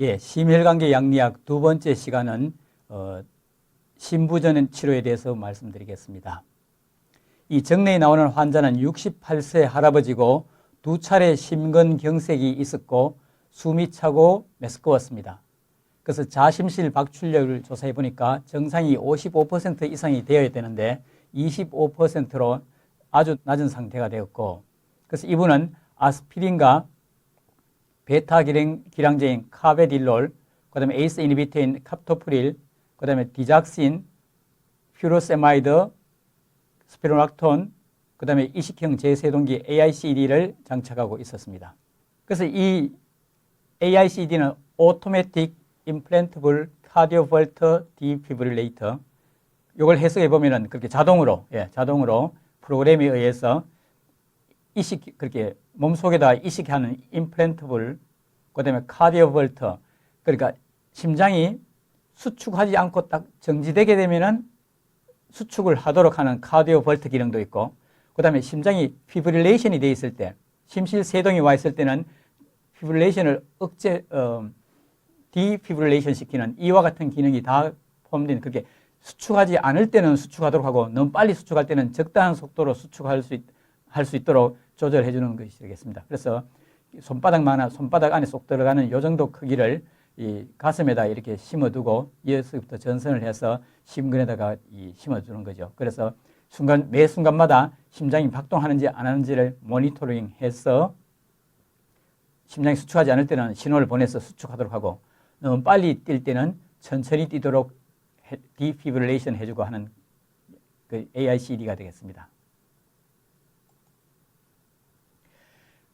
예, 심혈관계 양리학 두 번째 시간은 심부전 치료에 대해서 말씀드리겠습니다. 이 정례에 나오는 환자는 68세 할아버지고 두 차례 심근경색이 있었고 숨이 차고 메스꺼웠습니다. 그래서 자심실 박출력을 조사해 보니까 정상이 55% 이상이 되어야 되는데 25%로 아주 낮은 상태가 되었고, 그래서 이분은 아스피린과 베타 기량제인 카베딜롤, 그 다음에 에이스 이니비터인 캅토프릴, 그 다음에 디작신, 퓨로세마이드, 스피로락톤, 그 다음에 이식형 제세동기 AICD를 장착하고 있었습니다. 그래서 이 AICD는 Automatic Implantable Cardioverter Defibrillator, 이걸 해석해 보면은 그렇게 자동으로 프로그램에 의해서 그렇게 몸속에다 이식하는 임플란트블, 그 다음에 카디오벌터, 그러니까 심장이 수축하지 않고 딱 정지되게 되면은 수축을 하도록 하는 카디오벌터 기능도 있고, 그 다음에 심장이 피브릴레이션이 되어 있을 때, 심실 세동이 와 있을 때는 피브릴레이션을 디피브릴레이션 시키는 이와 같은 기능이 다 포함된, 그렇게 수축하지 않을 때는 수축하도록 하고 너무 빨리 수축할 때는 적당한 속도로 수축할 수 있도록 조절해 주는 것이 되겠습니다. 그래서 손바닥 안에 쏙 들어가는 이 정도 크기를 이 가슴에다 이렇게 심어두고 이어서부터 전선을 해서 심근에다가 심어주는 거죠. 그래서 매 순간마다 심장이 박동하는지 안 하는지를 모니터링해서 심장이 수축하지 않을 때는 신호를 보내서 수축하도록 하고 너무 빨리 뛸 때는 천천히 뛰도록 디피브릴레이션 해주고 하는 그 AICD가 되겠습니다.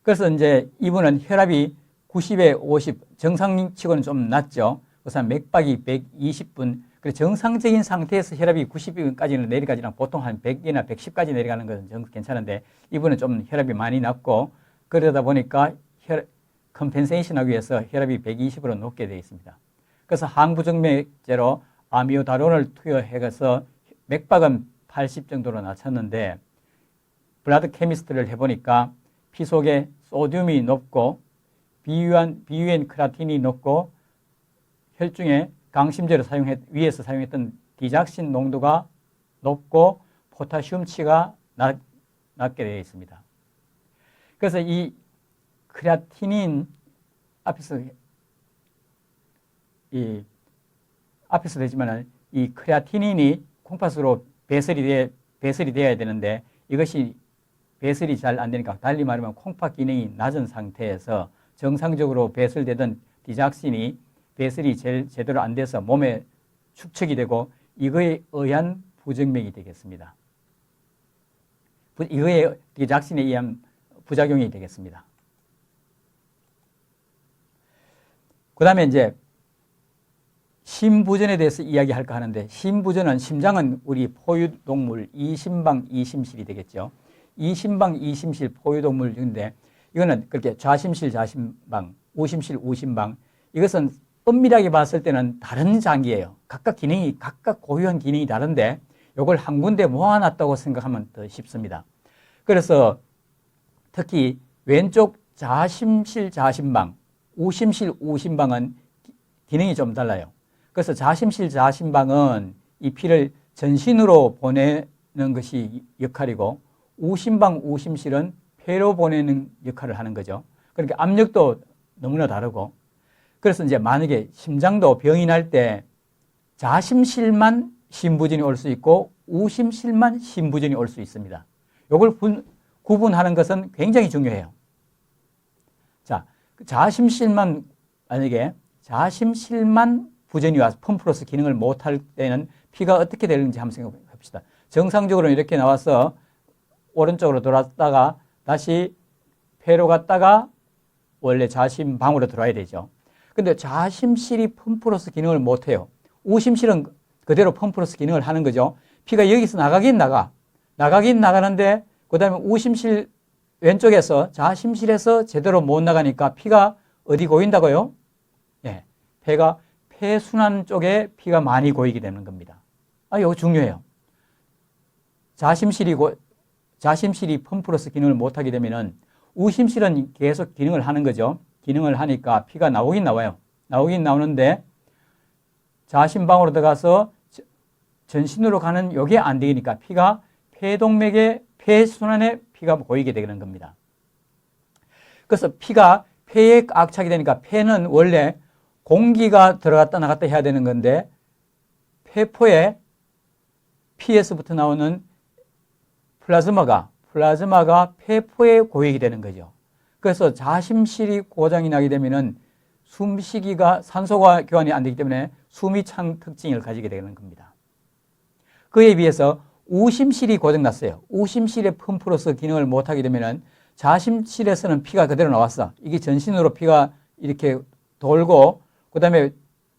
그래서 이제 이분은 혈압이 90에 50, 정상치고는 좀 낮죠. 그래서 맥박이 120분. 그래서 정상적인 상태에서 혈압이 90까지는 내려가지만 보통 한 100이나 110까지 내려가는 것은 괜찮은데 이분은 좀 혈압이 많이 낮고 그러다 보니까 컴펜세이션 하기 위해서 혈압이 120으로 높게 되어 있습니다. 그래서 항부정맥제로 아미오다론을 투여해서 맥박은 80 정도로 낮췄는데 블라드 케미스트를 해보니까 피 속에 소듐이 높고 비유엔 크라틴이 높고 혈중에 강심제로 위에서 사용했던 디작신 농도가 높고 포타슘치가 낮게 되어 있습니다. 그래서 이 크레아티닌 앞에서 되지만 이 크레아티닌이 콩팥으로 배설이 되어야 되는데 이것이 배설이 잘 안 되니까 달리 말하면 콩팥 기능이 낮은 상태에서 정상적으로 배설되던 디작신이 배설이 제대로 안 돼서 몸에 축적이 되고 이거에 의한 부정맥이 되겠습니다. 이거에 디작신에 의한 부작용이 되겠습니다. 그 다음에 이제 심부전에 대해서 이야기할까 하는데 심장은 우리 포유동물 이심방 이심실이 되겠죠. 이심방 이심실 포유동물 중인데 이거는 그렇게 좌심실 좌심방, 우심실 우심방, 이것은 엄밀하게 봤을 때는 다른 장기예요. 각각 고유한 기능이 다른데 이걸 한 군데 모아놨다고 생각하면 더 쉽습니다. 그래서 특히 왼쪽 좌심실 좌심방, 우심실 우심방은 기능이 좀 달라요. 그래서 좌심실 좌심방은 이 피를 전신으로 보내는 것이 역할이고 우심방 우심실은 폐로 보내는 역할을 하는 거죠. 그러니까 압력도 너무나 다르고, 그래서 이제 만약에 심장도 병이 날 때 좌심실만 심부전이 올 수 있고 우심실만 심부전이 올 수 있습니다. 이걸 구분하는 것은 굉장히 중요해요. 자, 만약에 좌심실만 부전이 와서 펌프로서 기능을 못할 때는 피가 어떻게 되는지 한번 생각해 봅시다. 정상적으로 이렇게 나와서 오른쪽으로 돌았다가 다시 폐로 갔다가 원래 좌심방으로 들어와야 되죠. 근데 좌심실이 펌프로서 기능을 못해요. 우심실은 그대로 펌프로서 기능을 하는 거죠. 피가 여기서 나가긴 나가는데 그 다음에 우심실 왼쪽에서 좌심실에서 제대로 못 나가니까 피가 어디 고인다고요? 네, 폐순환 쪽에 피가 많이 고이게 되는 겁니다. 이거 중요해요. 좌심실이 펌프로서 기능을 못하게 되면은 우심실은 계속 기능을 하는 거죠. 기능을 하니까 피가 나오긴 나와요. 나오긴 나오는데 좌심방으로 들어가서 전신으로 가는 요게 안 되니까 피가 폐동맥에 폐순환에 피가 고이게 되는 겁니다. 그래서 피가 폐에 꽉 차게 되니까 폐는 원래 공기가 들어갔다 나갔다 해야 되는 건데 폐포에 피에서부터 나오는 플라즈마가 폐포에 고이게 되는 거죠. 그래서 자심실이 고장이 나게 되면은 숨쉬기가 산소가 교환이 안 되기 때문에 숨이 찬 특징을 가지게 되는 겁니다. 그에 비해서 우심실이 고장났어요. 우심실의 펌프로서 기능을 못하게 되면은 자심실에서는 피가 그대로 나왔어. 이게 전신으로 피가 이렇게 돌고 그 다음에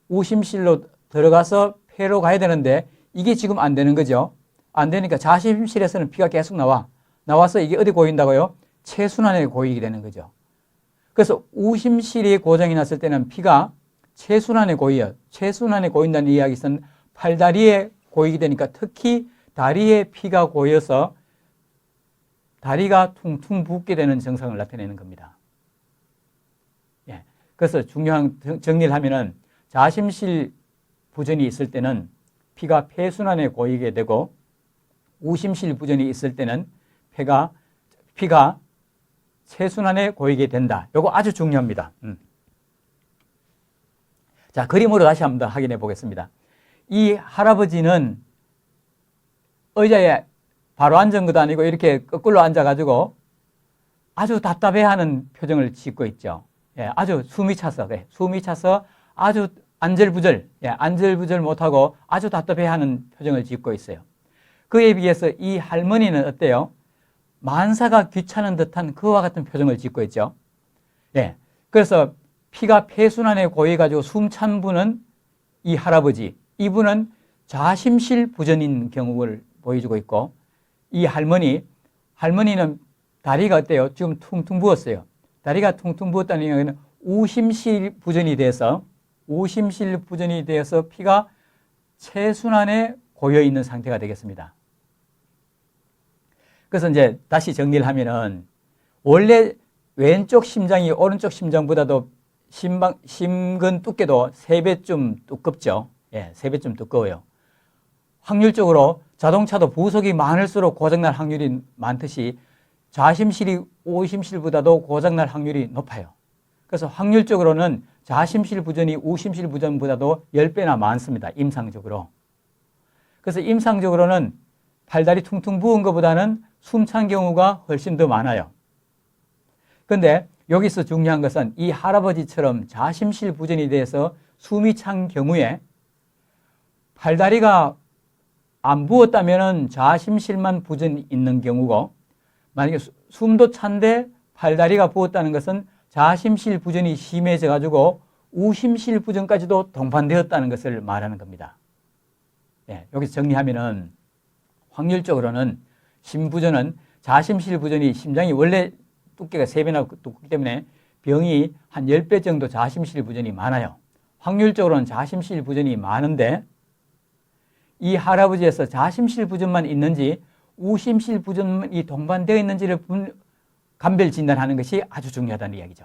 우심실로 들어가서 폐로 가야 되는데 이게 지금 안 되는 거죠. 안 되니까 자심실에서는 피가 계속 나와서 이게 어디 고인다고요? 체순환에 고이게 되는 거죠. 그래서 우심실이 고장이 났을 때는 피가 체순환에 고여요. 체순환에 고인다는 이야기는 팔다리에 고이게 되니까 특히 다리에 피가 고여서 다리가 퉁퉁 붓게 되는 증상을 나타내는 겁니다. 예. 그래서 중요한 정리를 하면은 자심실 부전이 있을 때는 피가 폐순환에 고이게 되고 우심실 부전이 있을 때는 피가 체순환에 고이게 된다. 이거 아주 중요합니다. 자, 그림으로 다시 한번 확인해 보겠습니다. 이 할아버지는 의자에 바로 앉은 것도 아니고 이렇게 거꾸로 앉아가지고 아주 답답해하는 표정을 짓고 있죠. 예, 아주 숨이 차서 아주 안절부절 못하고 아주 답답해하는 표정을 짓고 있어요. 그에 비해서 이 할머니는 어때요? 만사가 귀찮은 듯한 그와 같은 표정을 짓고 있죠. 예, 그래서 피가 폐순환에 고여가지고 숨찬 분은 이 할아버지, 이분은 자심실 부전인 경우를 보여주고 있고 이 할머니는 다리가 어때요? 지금 퉁퉁 부었어요. 다리가 퉁퉁 부었다는 얘기는 우심실 부전이 돼서 피가 체순환에 고여 있는 상태가 되겠습니다. 그래서 이제 다시 정리를 하면은 원래 왼쪽 심장이 오른쪽 심장보다도 심근 두께도 3배쯤 두껍죠. 예, 3배쯤 두꺼워요. 확률적으로 자동차도 부속이 많을수록 고장날 확률이 많듯이 좌심실이 우심실보다도 고장날 확률이 높아요. 그래서 확률적으로는 좌심실 부전이 우심실 부전보다도 10배나 많습니다. 임상적으로. 그래서 임상적으로는 팔다리 퉁퉁 부은 것보다는 숨찬 경우가 훨씬 더 많아요. 그런데 여기서 중요한 것은 이 할아버지처럼 좌심실 부전이 돼서 숨이 찬 경우에 팔다리가 안 부었다면 좌심실만 부전이 있는 경우고 만약에 숨도 찬데 팔다리가 부었다는 것은 좌심실 부전이 심해져 가지고 우심실 부전까지도 동반되었다는 것을 말하는 겁니다. 예, 여기서 정리하면은 확률적으로는 심부전은 자심실 부전이 심장이 원래 두께가 3배나 두껍기 때문에 병이 한 10배 정도 자심실 부전이 많아요. 확률적으로는 자심실 부전이 많은데 이 할아버지에서 자심실 부전만 있는지 우심실 부전이 동반되어 있는지를 감별 진단하는 것이 아주 중요하다는 이야기죠.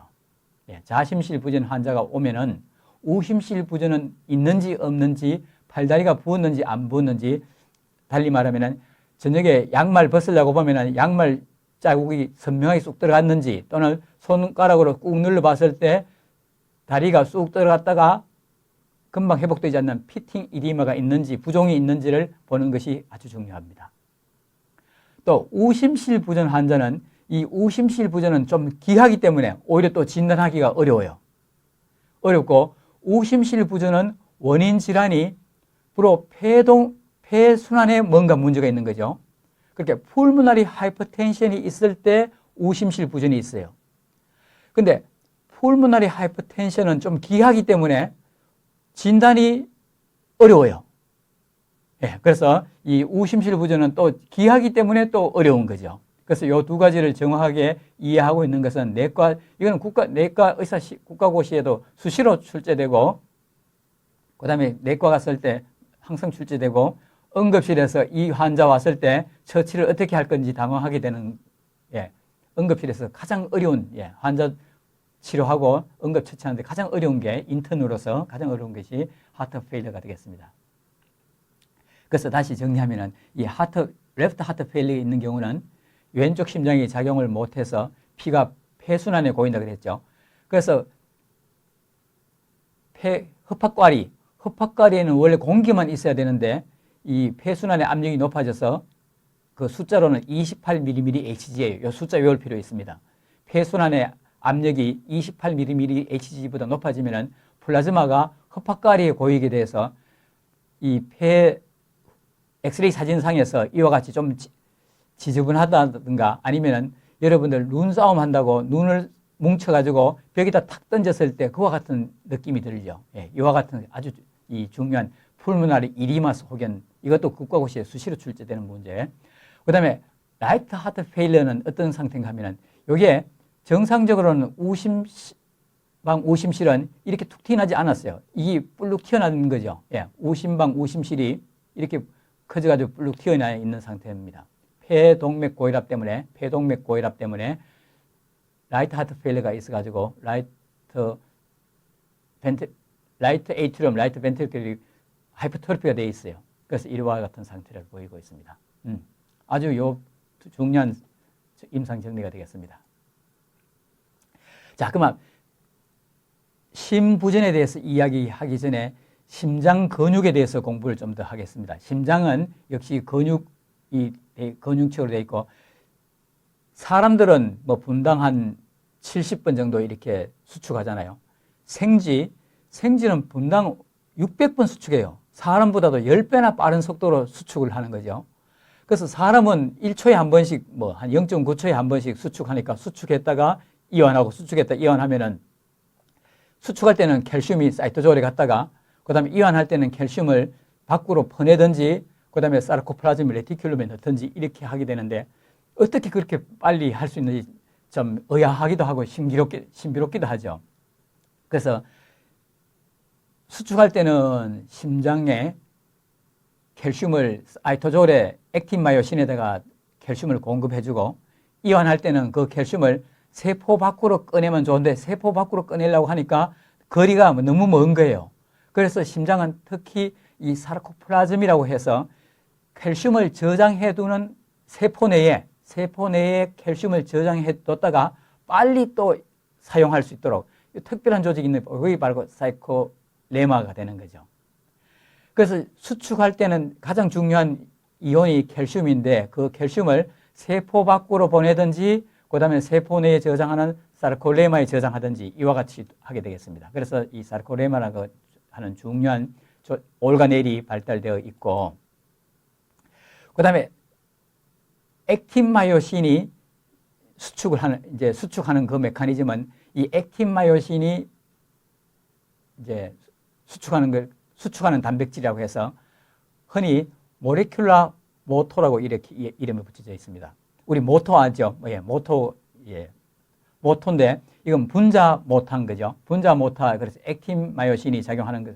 예, 자심실 부전 환자가 오면은 우심실 부전은 있는지 없는지 팔다리가 부었는지 안 부었는지 달리 말하면은 저녁에 양말 벗으려고 보면은 양말 자국이 선명하게 쑥 들어갔는지 또는 손가락으로 꾹 눌러 봤을 때 다리가 쑥 들어갔다가 금방 회복되지 않는 피팅 이디마가 있는지 부종이 있는지를 보는 것이 아주 중요합니다. 또 우심실 부전 환자는 이 우심실 부전은 좀 귀하기 때문에 오히려 또 진단하기가 어려워요. 어렵고 우심실 부전은 원인 질환이 주로 폐순환에 뭔가 문제가 있는 거죠. 그렇게 풀무나리 하이퍼텐션이 있을 때 우심실 부전이 있어요. 근데 풀무나리 하이퍼텐션은 좀 귀하기 때문에 진단이 어려워요. 예, 그래서 이 우심실 부전은 또 귀하기 때문에 또 어려운 거죠. 그래서 이 두 가지를 정확하게 이해하고 있는 것은 이거는 내과 의사 국가고시에도 수시로 출제되고, 그 다음에 내과 갔을 때 항상 출제되고, 응급실에서 이 환자 왔을 때 처치를 어떻게 할 건지 당황하게 되는, 예, 응급실에서 가장 어려운, 예, 환자 치료하고 응급처치하는데 가장 어려운 게 인턴으로서 가장 어려운 것이 하트 페일러가 되겠습니다. 그래서 다시 정리하면은 이 레프트 하트 페일러에 있는 경우는 왼쪽 심장이 작용을 못해서 피가 폐순환에 고인다 그랬죠. 그래서 흡합과리에는 원래 공기만 있어야 되는데 이 폐순환의 압력이 높아져서 그 숫자로는 28mmHg예요. 이 숫자 외울 필요 있습니다. 폐순환의 압력이 28mmHg보다 높아지면은 플라즈마가 흡합과리에 고이게 돼서 이 엑스레이 사진상에서 이와 같이 좀 지저분하다든가 아니면은 여러분들 눈싸움 한다고 눈을 뭉쳐가지고 벽에다 탁 던졌을 때 그와 같은 느낌이 들죠. 예, 이와 같은 아주 이 중요한 풀무나리 이리마스 혹연 이것도 국가고시에 수시로 출제되는 문제. 그 다음에 라이트 하트 페일러는 어떤 상태인가 하면은 이게 정상적으로는 우심실은 이렇게 툭 튀어나지 않았어요. 이게 불룩 튀어나온 거죠. 예, 우심실이 이렇게 커져가지고 불룩 튀어나 있는 상태입니다. 폐동맥 고혈압 때문에 라이트 하트 페일러가 있어가지고 라이트 에이트리움, 라이트 벤트리클이 하이퍼트로피가 되어 있어요. 그래서 이와 같은 상태를 보이고 있습니다. 아주 중요한 임상 정리가 되겠습니다. 자, 그러면 심부전에 대해서 이야기하기 전에 심장 근육에 대해서 공부를 좀 더 하겠습니다. 심장은 역시 근육체로 되어 있고 사람들은 뭐 분당 한 70번 정도 이렇게 수축하잖아요. 생쥐는 분당 600번 수축해요. 사람보다도 10배나 빠른 속도로 수축을 하는 거죠. 그래서 사람은 1초에 한 번씩 뭐 한 0.9초에 한 번씩 수축하니까 수축했다가 이완하고 수축했다 이완하면은 수축할 때는 캘슘이 사이토졸에 갔다가 그다음에 이완할 때는 캘슘을 밖으로 퍼내든지 그다음에 사르코플라즘 레티큘럼에 넣든지 이렇게 하게 되는데 어떻게 그렇게 빨리 할 수 있는지 좀 의아하기도 하고 신비롭기도 하죠. 그래서 수축할 때는 심장에 캘슘을 사이토졸에 액틴마요신에다가 캘슘을 공급해주고 이완할 때는 그 캘슘을 세포 밖으로 꺼내면 좋은데 세포 밖으로 꺼내려고 하니까 거리가 너무 먼 거예요. 그래서 심장은 특히 이 사르코플라즘이라고 해서 캘슘을 저장해두는 세포 내에 캘슘을 저장해뒀다가 빨리 또 사용할 수 있도록 특별한 조직이 있는데 그게 바로 사이코레마가 되는 거죠. 그래서 수축할 때는 가장 중요한 이온이 캘슘인데 그 캘슘을 세포 밖으로 보내든지 그다음에 세포 내에 저장하는 사르코레마에 저장하든지 이와 같이 하게 되겠습니다. 그래서 이 사르코레마라고 하는 중요한 올가넬이 발달되어 있고 그다음에 액틴마요신이 수축하는 그 메커니즘은 이 액틴마요신이 이제 수축하는 단백질이라고 해서 흔히 모레큘라 모토라고 이렇게 이름이 붙여져 있습니다. 우리 모토 아죠? 모토인데 이건 분자 모토인 거죠. 분자 모토 그래서 액틴 마요신이 작용하는 것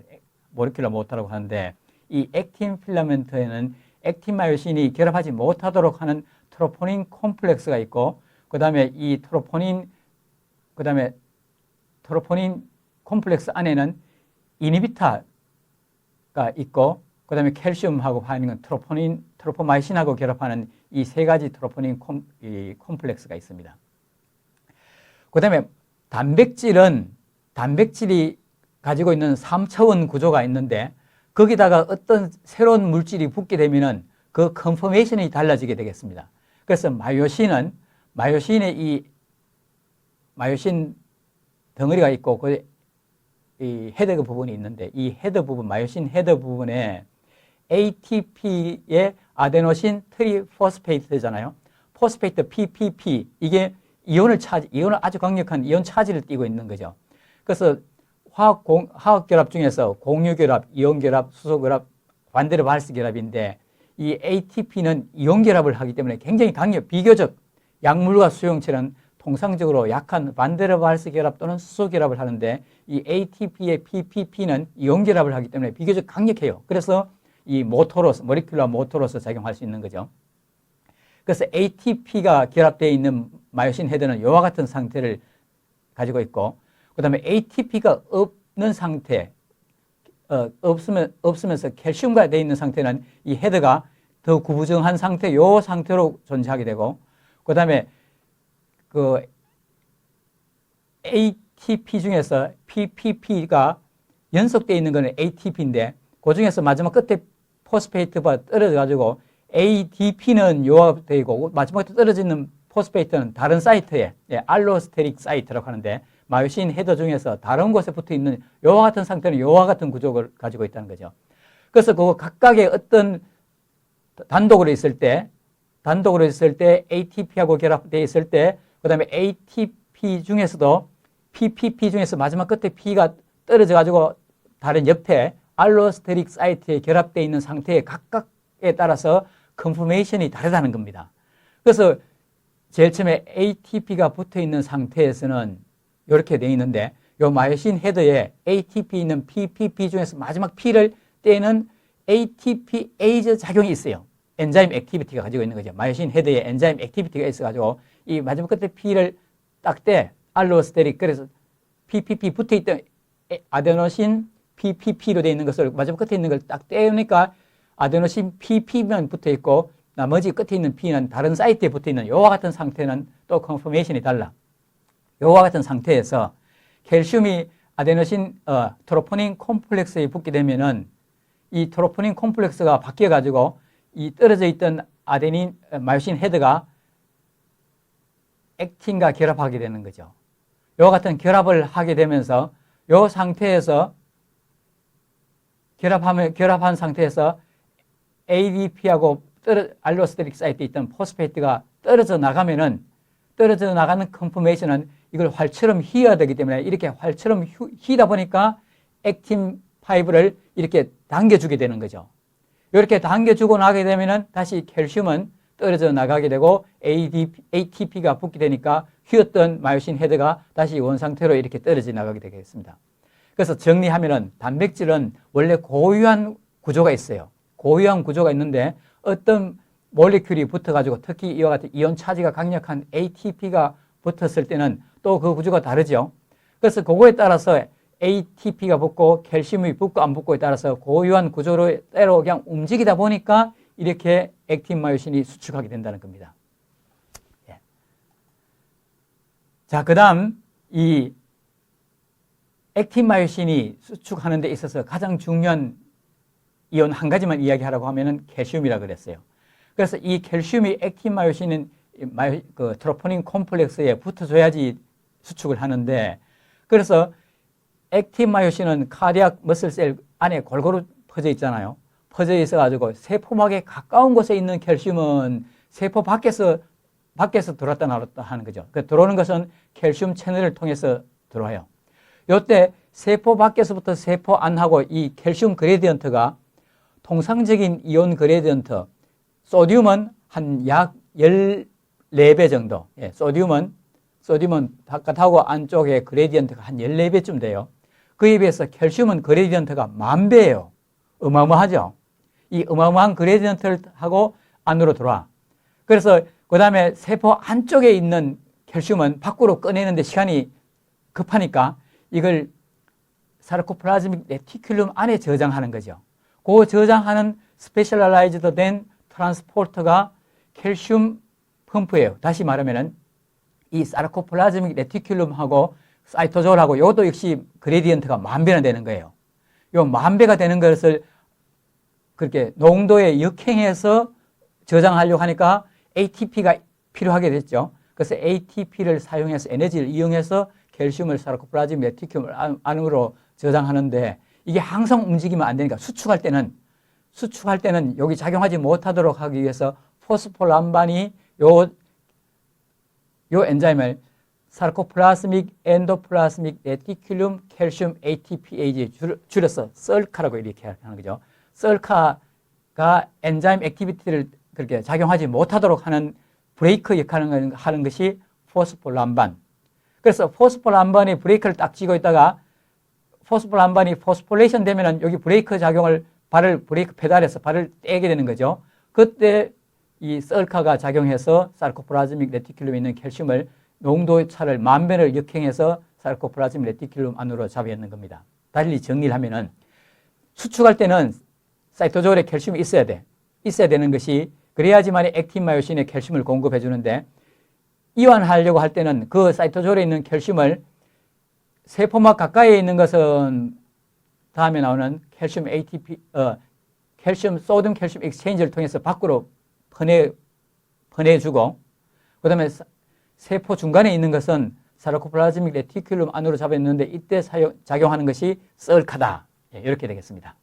모레큘라 모토라고 하는데 이 액틴 필라멘트에는 액틴 마요신이 결합하지 못하도록 하는 트로포닌 콤플렉스가 있고 그다음에 트로포닌 콤플렉스 안에는 이니비타가 있고 그다음에 캘슘하고 하는 건 트로포마이신하고 결합하는 이 세 가지 트로포닌 콤플렉스가 있습니다. 그다음에 단백질이 가지고 있는 3차원 구조가 있는데 거기다가 어떤 새로운 물질이 붙게 되면은 그 컨포메이션이 달라지게 되겠습니다. 그래서 마요신에 이 마요신 덩어리가 있고 이 헤더 부분이 있는데 이 헤더 부분 마요신 헤더 부분에 ATP의 아데노신 트리포스페이트잖아요. 포스페이트 PPP 이게 이온을 아주 강력한 이온 차지를 띠고 있는 거죠. 그래서 화학 결합 중에서 공유 결합, 이온 결합, 수소 결합, 반대로 발스 결합인데 이 ATP는 이온 결합을 하기 때문에 굉장히 비교적 약물과 수용체는 통상적으로 약한 반데르 발스 결합 또는 수소 결합을 하는데 이 ATP의 PPP는 이온 결합을 하기 때문에 비교적 강력해요. 그래서 이 모레큘라 모토로서 작용할 수 있는 거죠. 그래서 ATP가 결합되어 있는 마요신 헤드는 이와 같은 상태를 가지고 있고, 그 다음에 ATP가 없는 상태, 없으면서 칼슘과 되어 있는 상태는 이 헤드가 더 구부정한 상태, 요 상태로 존재하게 되고, 그 다음에 그 ATP 중에서 PPP가 연속되어 있는 거는 ATP인데, 그 중에서 마지막 끝에 포스페이트가 떨어져가지고 ADP는 요합되고 마지막에 떨어지는 포스페이트는 다른 사이트에, 알로스테릭 사이트라고 하는데, 마요신 헤더 중에서 다른 곳에 붙어 있는 요와 같은 상태는 요와 같은 구조를 가지고 있다는 거죠. 그래서 그 각각의 어떤 단독으로 있을 때 ATP하고 결합되어 있을 때, 그 다음에 ATP 중에서도 PPP 중에서 마지막 끝에 P가 떨어져가지고 다른 옆에 알로스테릭 사이트에 결합되어 있는 상태의 각각에 따라서 컨포메이션이 다르다는 겁니다. 그래서 제일 처음에 ATP가 붙어 있는 상태에서는 이렇게 되어 있는데, 요 마요신 헤더에 ATP 있는 PPP 중에서 마지막 P를 떼는 ATPase 작용이 있어요. 엔자임 액티비티가 가지고 있는 거죠. 마요신 헤더에 엔자임 액티비티가 있어가지고 이 마지막 끝에 P를 딱 떼, 알로스테릭, 그래서 PPP 붙어 있던 아데노신 PPP로 되어 있는 것을 마지막 끝에 있는 걸 딱 떼우니까 아데노신 PP만 붙어 있고 나머지 끝에 있는 P는 다른 사이트에 붙어 있는 요와 같은 상태는 또 컨포메이션이 달라. 요와 같은 상태에서 칼슘이 아데노신 트로포닌 콤플렉스에 붙게 되면은 이 트로포닌 콤플렉스가 바뀌어 가지고 이 떨어져 있던 아데닌 마요신 헤드가 액틴과 결합하게 되는 거죠. 요와 같은 결합을 하게 되면서 요 상태에서 결합한 상태에서 ADP하고 알로스테릭 사이트에 있던 포스페이트가 떨어져 나가는 컨포메이션은 이걸 활처럼 휘어야 되기 때문에 이렇게 활처럼 휘다 보니까 액틴 파이브를 이렇게 당겨주게 되는 거죠. 이렇게 당겨주고 나게 되면은 다시 칼슘은 떨어져 나가게 되고 ATP가 붙게 되니까 휘었던 마요신 헤드가 다시 원상태로 이렇게 떨어져 나가게 되겠습니다. 그래서 정리하면은 단백질은 원래 고유한 구조가 있어요. 고유한 구조가 있는데 어떤 몰리큘이 붙어가지고 특히 이와 같은 이온 차지가 강력한 ATP가 붙었을 때는 또 그 구조가 다르죠. 그래서 그거에 따라서 ATP가 붙고 칼슘이 붙고 안 붙고에 따라서 고유한 구조로 때로 그냥 움직이다 보니까 이렇게 액틴 마요신이 수축하게 된다는 겁니다. 예. 자, 그 다음 이 액틴 마요신이 수축하는 데 있어서 가장 중요한 이온 한 가지만 이야기하라고 하면은 칼슘이라고 그랬어요. 그래서 이 칼슘이 액틴 마요신은 그 트로포닌 콤플렉스에 붙어줘야지 수축을 하는데, 그래서 액틴 마요신은 카디악 머슬셀 안에 골고루 퍼져 있잖아요. 퍼져 있어가지고 세포막에 가까운 곳에 있는 칼슘은 세포 밖에서 들어왔다 나왔다 하는 거죠. 그 들어오는 것은 칼슘 채널을 통해서 들어와요. 이때 세포 밖에서부터 세포 안하고 이 칼슘 그레디언트가 통상적인 이온 그레디언트, 소듐은 한 약 14배 정도, 소듐은 바깥하고 안쪽에 그레디언트가 한 14배쯤 돼요. 그에 비해서 칼슘은 그레디언트가 10,000배예요. 어마어마하죠. 이 어마어마한 그레디언트를 하고 안으로 들어와. 그래서 그 다음에 세포 안쪽에 있는 칼슘은 밖으로 꺼내는데 시간이 급하니까 이걸 사르코플라즈믹 레티큘럼 안에 저장하는 거죠. 그 저장하는 스페셜라이즈드 된 트랜스포터가 칼슘 펌프예요. 다시 말하면은 이 사르코플라즈믹 레티큘럼하고 사이토졸하고 이것도 역시 그레디언트가 10,000배나 되는 거예요. 이 10,000배가 되는 것을 그렇게 농도에 역행해서 저장하려고 하니까 ATP가 필요하게 됐죠. 그래서 ATP를 사용해서 에너지를 이용해서 칼슘을 사르코플라즈믹 레티큘럼 안으로 저장하는데 이게 항상 움직이면 안 되니까 수축할 때는 여기 작용하지 못하도록 하기 위해서 포스폴람반이 요 엔자임을 사르코플라스믹 엔도플라스믹 레티큘럼 칼슘 ATPase 줄여서 썰카라고 이렇게 하는 거죠. 썰카가 엔자임 액티비티를 그렇게 작용하지 못하도록 하는 브레이크 역할을 하는 것이 포스폴람반. 그래서 포스폴람반이 브레이크를 딱 쥐고 있다가 포스폴람반이 포스폴레이션 되면은 여기 브레이크 작용을 브레이크 페달에서 발을 떼게 되는 거죠. 그때 이 썰카가 작용해서 사르코플라즈믹 레티큘럼에 있는 칼슘을 농도 차를 만배를 역행해서 사르코플라즈믹 레티큘럼 안으로 잡아넣는 겁니다. 달리 정리를 하면은 수축할 때는 사이토졸에 칼슘이 있어야 돼. 있어야 되는 것이 그래야지만 액틴 마요신에 칼슘을 공급해 주는데 이완하려고 할 때는 그 사이토졸에 있는 칼슘을 세포막 가까이에 있는 것은 다음에 나오는 칼슘 ATP, 칼슘, 소듐 칼슘 익스체인지를 통해서 밖으로 퍼내주고, 그 다음에 세포 중간에 있는 것은 사르코플라즈믹 레티큘럼 안으로 잡아있는데 이때 작용하는 것이 썰카다. 이렇게 되겠습니다.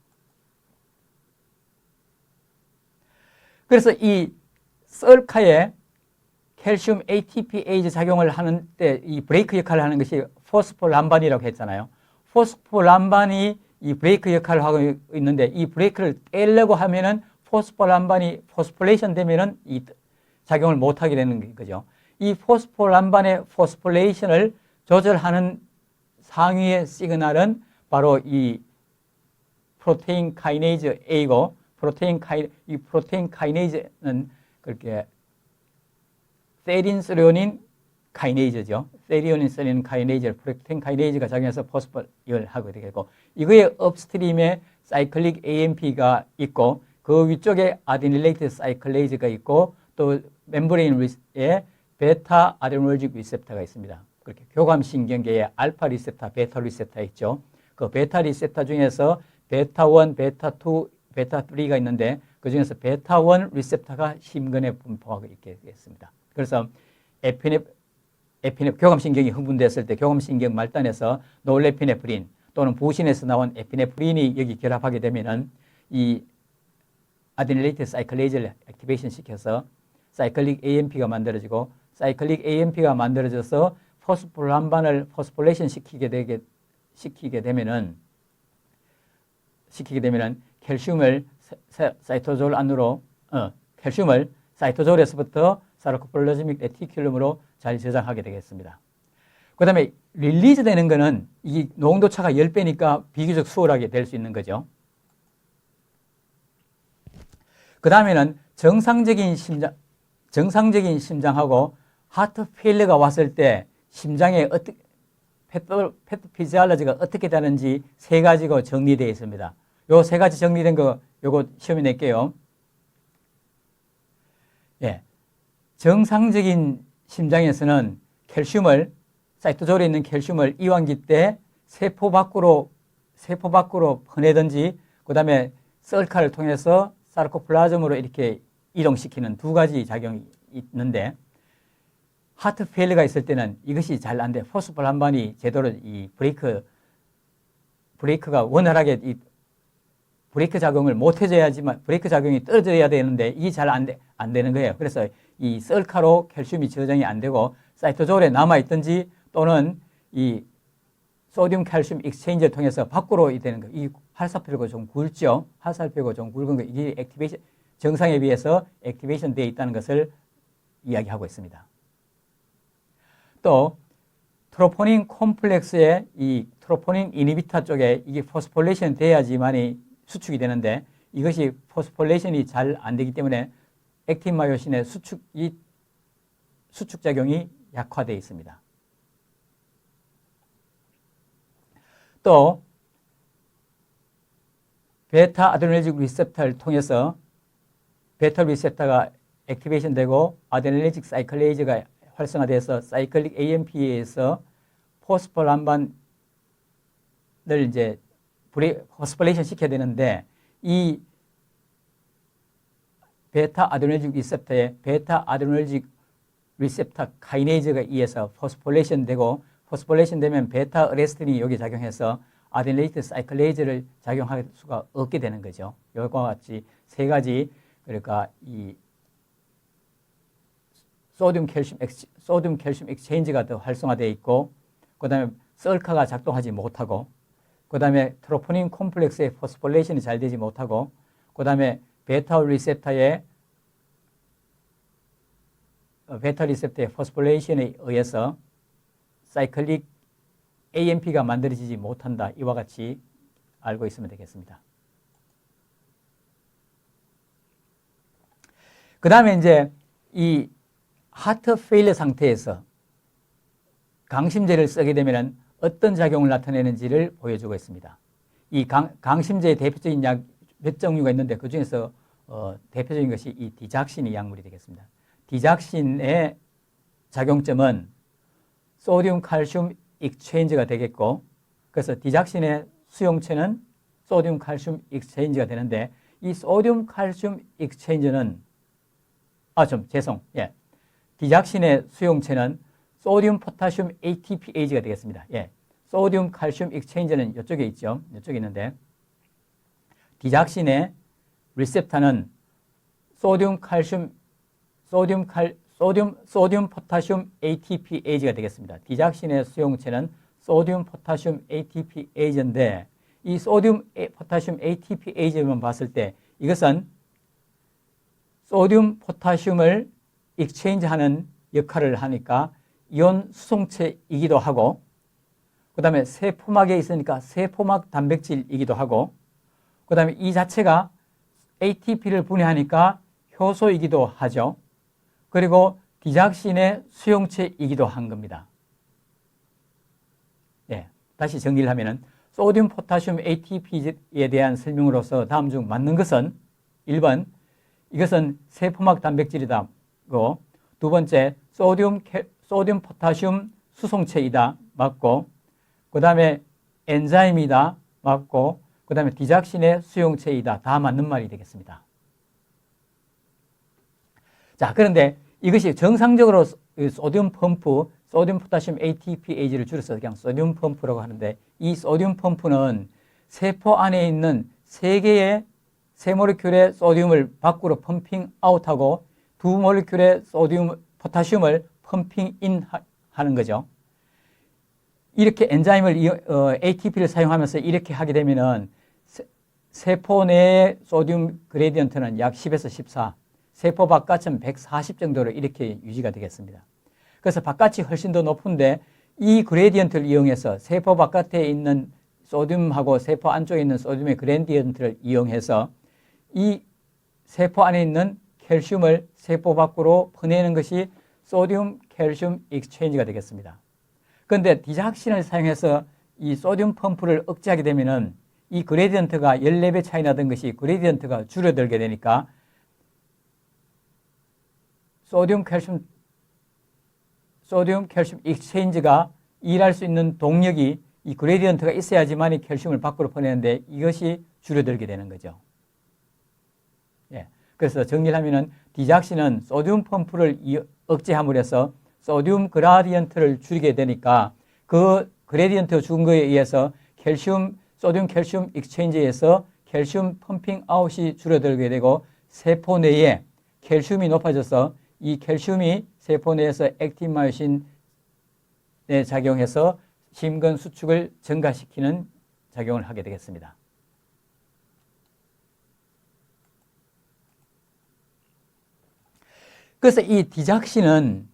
그래서 이 썰카에 칼슘 ATPase 작용을 하는 때 이 브레이크 역할을 하는 것이 포스포람반이라고 했잖아요. 포스포람반이 이 브레이크 역할을 하고 있는데 이 브레이크를 떼려고 하면은 포스포람반이 포스포레이션 되면은 이 작용을 못하게 되는 거죠. 이 포스포람반의 포스포레이션을 조절하는 상위의 시그널은 바로 이 프로테인 카이네이즈 A고 이 프로테인 카이네이즈는 그렇게 세린스료닌 카이네이즈죠. 세리오닌 카이네이즈, 프로테인 카이네이즈가 작용해서 포스포를 하게 되겠고 이거의 업스트림에 사이클릭 AMP가 있고 그 위쪽에 아데닐레이트 사이클레이즈가 있고 또 멤브레인에 베타 아데노르직 리셉터가 있습니다. 그렇게 교감신경계에 알파 리셉터, 베타 리셉터 있죠. 그 베타 리셉터 중에서 베타1, 베타2, 베타3가 있는데 그 중에서 베타1 리셉터가 심근에 분포하고 있게 되겠습니다. 그래서 에피네 교감신경이 흥분됐을 때 교감신경 말단에서 노르에피네프린 또는 부신에서 나온 에피네프린이 여기 결합하게 되면은 이 아데닐레이트 사이클레이즈를 액티베이션 시켜서 사이클릭 AMP가 만들어지고 사이클릭 AMP가 만들어져서 포스포람반을 포스포레이션 시키게 되면은 칼슘을 사이토졸 안으로 칼슘을 사이토졸에서부터 사르코플라즈믹 레티큘럼으로 잘 저장하게 되겠습니다. 그 다음에 릴리즈 되는 거는 이 농도차가 10배니까 비교적 수월하게 될 수 있는 거죠. 그 다음에는 정상적인 심장하고 하트 페일러가 왔을 때 심장에 패토피지올로지가 어떻게 되는지 세 가지가 정리되어 있습니다. 요 세 가지 정리된 거 요거 시험에 낼게요. 예. 정상적인 심장에서는 칼슘을 사이토졸에 있는 칼슘을 이완기 때 세포 밖으로 보내든지 그다음에 썰카를 통해서 사르코플라즘으로 이렇게 이동시키는 두 가지 작용이 있는데 하트 페일러가 있을 때는 이것이 잘 안 돼. 포스포람반이 제대로 이 브레이크가 원활하게 이 브레이크 작용을 못 해줘야지만 브레이크 작용이 떨어져야 되는데 이게 잘 안 되는 거예요. 그래서 이 썰카로 칼슘이 저장이 안 되고 사이토졸에 남아있든지 또는 이 소듐 칼슘 익스체인지를 통해서 밖으로 되는 거. 이 활사표가 좀 굵죠. 활사표가 좀 굵은 거. 이게 액티베이션 정상에 비해서 액티베이션 되어 있다는 것을 이야기하고 있습니다. 또 트로포닌 콤플렉스의 이 트로포닌 이니비터 쪽에 이게 포스포레이션 돼야지만이 수축이 되는데 이것이 포스포레이션이 잘 안 되기 때문에 액틴 마요신의 수축 작용이 약화되어 있습니다. 또 베타 아데노르직 리셉터를 통해서 베타 리셉터가 액티베이션 되고 아데노르직 사이클레이즈가 활성화돼서 사이클릭 AMP에서 포스포람반을 이제 포스포레이션 시켜야 되는데 이 베타 아데노르직 리셉터에 베타 아데노르직 리셉터 카이네이즈가 의해서 포스포레이션 되고 포스포레이션 되면 베타 어레스틴이 여기 작용해서 아데노레이트 사이클레이즈를 작용할 수가 없게 되는 거죠. 이와 같이 세 가지 그러니까 이 소듐 칼슘 익스체인지가 더 활성화되어 있고 그다음에 썰카가 작동하지 못하고 그다음에 트로포닌 콤플렉스의 포스포레이션이 잘 되지 못하고 그다음에 베타 리셉터의 포스포레이션에 의해서 사이클릭 AMP가 만들어지지 못한다. 이와 같이 알고 있으면 되겠습니다. 그 다음에 이제 이 하트 페일러 상태에서 강심제를 쓰게 되면 어떤 작용을 나타내는지를 보여주고 있습니다. 이 강심제의 대표적인 약 몇 종류가 있는데 그 중에서 대표적인 것이 이 디작신 약물이 되겠습니다. 디작신의 작용점은 소듐 칼슘 익스체인지가 되겠고, 그래서 디작신의 수용체는 소듐 칼슘 익스체인지가 되는데, 이 소듐 칼슘 익스체인지는 디작신의 수용체는 소듐 포타슘 ATPase가 되겠습니다. 소듐 칼슘 익스체인지는 이쪽에 있죠. 이쪽에 있는데, 디작신의 리셉터는 소듐 포타슘 ATPase가 되겠습니다. 디작신의 수용체는 소듐 포타슘 ATPase인데, 이 소듐 포타슘 ATPase만 봤을 때 이것은 소듐 포타슘을 익스체인지하는 역할을 하니까 이온 수송체이기도 하고, 그 다음에 세포막에 있으니까 세포막 단백질이기도 하고, 그 다음에 이 자체가 ATP를 분해하니까 효소이기도 하죠. 그리고 디작신의 수용체이기도 한 겁니다. 다시 정리를 하면은 소듐 포타슘 ATP에 대한 설명으로서 다음 중 맞는 것은 1번, 이것은 세포막 단백질이다고, 두 번째, 소듐 포타슘 수송체이다 맞고, 그 다음에 엔자임이다 맞고, 그 다음에 디작신의 수용체이다 다 맞는 말이 되겠습니다. 자, 그런데 이것이 정상적으로 소듐 펌프, 소듐 포타슘 ATPase를 줄여서 그냥 소듐 펌프라고 하는데, 이 소듐 펌프는 세포 안에 있는 3개의 3모레큘의 소듐을 밖으로 펌핑 아웃하고 2모레큘의 포타슘을 펌핑 인 하는 거죠. 이렇게 엔자임을 ATP를 사용하면서 이렇게 하게 되면은 세포 내의 소듐 그레디언트는 약 10에서 14, 세포 바깥은 140 정도로 이렇게 유지가 되겠습니다. 그래서 바깥이 훨씬 더 높은데 이 그레디언트를 이용해서 세포 바깥에 있는 소듐하고 세포 안쪽에 있는 소듐의 그레디언트를 이용해서 이 세포 안에 있는 칼슘을 세포 밖으로 퍼내는 것이 소듐 칼슘 익스체인지가 되겠습니다. 그런데 디작신을 사용해서 이 소듐 펌프를 억제하게 되면은 이 그레디언트가 14배 차이 나던 것이 그레디언트가 줄어들게 되니까 소듐 칼슘 익스체인지가 일할 수 있는 동력이 이 그레디언트가 있어야지만 이 칼슘을 밖으로 보내는데 이것이 줄어들게 되는 거죠. 그래서 정리를 하면은 디작신은 소듐 펌프를 억제함으로 해서 소듐 그라디언트를 줄이게 되니까 그 그레디언트 준 거에 의해서 소듐 칼슘 익스체인지에서 칼슘 펌핑 아웃이 줄어들게 되고 세포 내에 칼슘이 높아져서 이 칼슘이 세포 내에서 액틴마요신에 작용해서 심근 수축을 증가시키는 작용을 하게 되겠습니다. 그래서 이 디작신은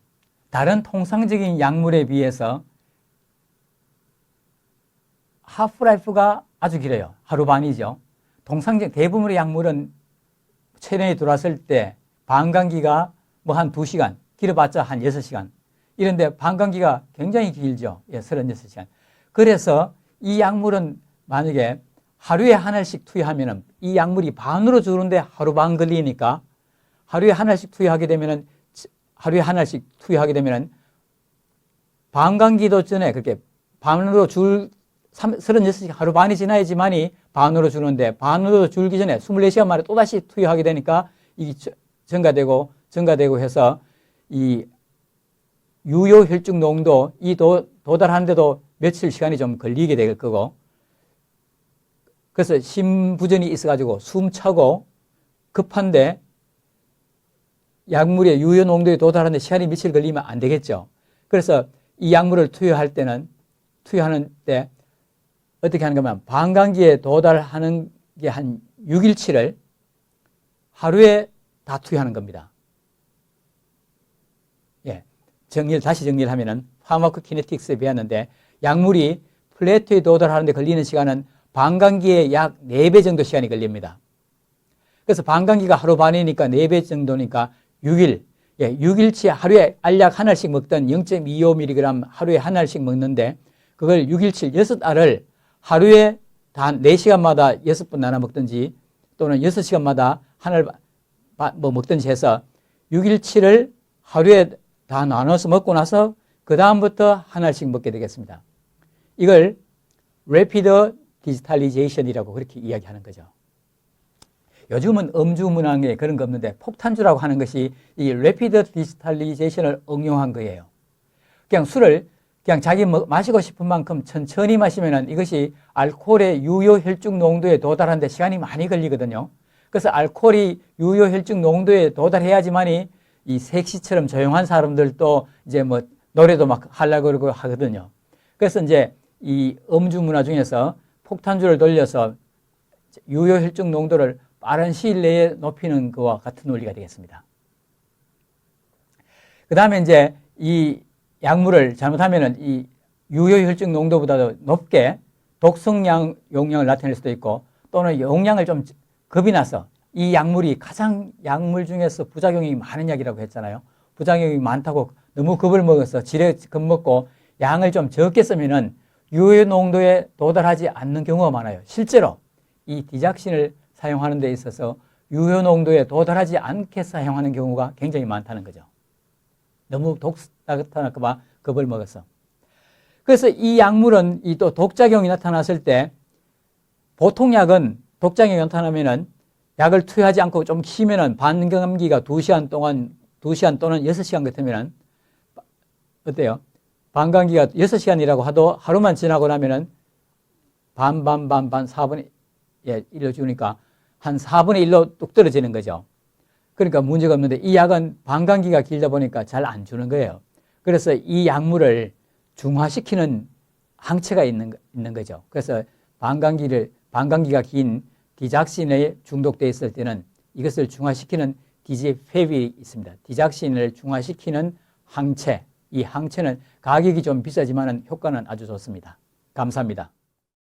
다른 통상적인 약물에 비해서 하프라이프가 아주 길어요. 하루 반이죠. 통상적 대부분의 약물은 체내에 들어왔을 때 반감기가 뭐 한 2시간, 길어봤자 한 6시간. 이런데 반감기가 굉장히 길죠. 36시간. 그래서 이 약물은 만약에 하루에 하나씩 투여하면은 이 약물이 반으로 주는데 하루 반 걸리니까 하루에 하나씩 투여하게 되면은 반감기도 전에 그렇게 반으로 36시간 하루 반이 지나야지만이 반으로 주는데 반으로 줄기 전에 24시간 만에 또다시 투여하게 되니까 이게 증가되고 해서 이 유효 혈중 농도 도달하는데도 며칠 시간이 좀 걸리게 될 거고, 그래서 심부전이 있어가지고 숨차고 급한데 약물의 유효 농도에 도달하는데 시간이 며칠 걸리면 안 되겠죠. 그래서 이 약물을 투여하는 때 어떻게 하는 거면 반감기에 도달하는 게 한 6일치를 하루에 다 투여하는 겁니다. 다시 정리를 하면은 파마코키네틱스에 배웠는데 약물이 플래토에 도달하는데 걸리는 시간은 반감기에 약 4배 정도 시간이 걸립니다. 그래서 반감기가 하루 반이니까 4배 정도니까 6일. 6일치 하루에 알약 하나씩 먹던 0.25mg 하루에 하나씩 먹는데 그걸 6일치 6알을 하루에 단 4시간마다 6번 나눠 먹든지 또는 6시간마다 하나를 먹든지 해서 6일치를 하루에 다 나눠서 먹고 나서 그 다음부터 하나씩 먹게 되겠습니다. 이걸 Rapid Digitalization이라고 그렇게 이야기하는 거죠. 요즘은 음주문항에 그런 거 없는데 폭탄주라고 하는 것이 이 Rapid Digitalization을 응용한 거예요. 그냥 술을 그냥 자기 마시고 싶은 만큼 천천히 마시면은 이것이 알코올의 유효 혈중 농도에 도달하는데 시간이 많이 걸리거든요. 그래서 알코올이 유효 혈중 농도에 도달해야지만이 이 섹시처럼 조용한 사람들도 이제 뭐 노래도 막 하려고 그러고 하거든요. 그래서 이제 이 음주 문화 중에서 폭탄주를 돌려서 유효 혈중 농도를 빠른 시일 내에 높이는 것과 같은 원리가 되겠습니다. 그 다음에 이제 이 약물을 잘못하면은 이 유효 혈중 농도보다도 높게 독성 용량을 나타낼 수도 있고 또는 용량을 좀 겁이 나서 이 약물이 가장 약물 중에서 부작용이 많은 약이라고 했잖아요. 부작용이 많다고 너무 겁을 먹어서 지레 겁먹고 양을 좀 적게 쓰면은 유효 농도에 도달하지 않는 경우가 많아요. 실제로 이 디작신을 사용하는 데 있어서 유효 농도에 도달하지 않게 사용하는 경우가 굉장히 많다는 거죠. 너무 나타날까 봐 겁을 먹어서. 그래서 이 약물은 이 또 독작용이 나타났을 때 보통 약은 독작용이 나타나면은 약을 투여하지 않고 좀 쉬면은 반감기가 2시간 또는 6시간 같으면은 어때요? 반감기가 6시간이라고 하도 하루만 지나고 나면은 반 4분의 1로 주니까 한 4분의 1로 뚝 떨어지는 거죠. 그러니까 문제가 없는데 이 약은 반감기가 길다 보니까 잘 안 주는 거예요. 그래서 이 약물을 중화시키는 항체가 있는 거죠. 그래서 반감기가 긴 디작신에 중독되어 있을 때는 이것을 중화시키는 디지페빌이 있습니다. 디작신을 중화시키는 항체. 이 항체는 가격이 좀 비싸지만 효과는 아주 좋습니다. 감사합니다.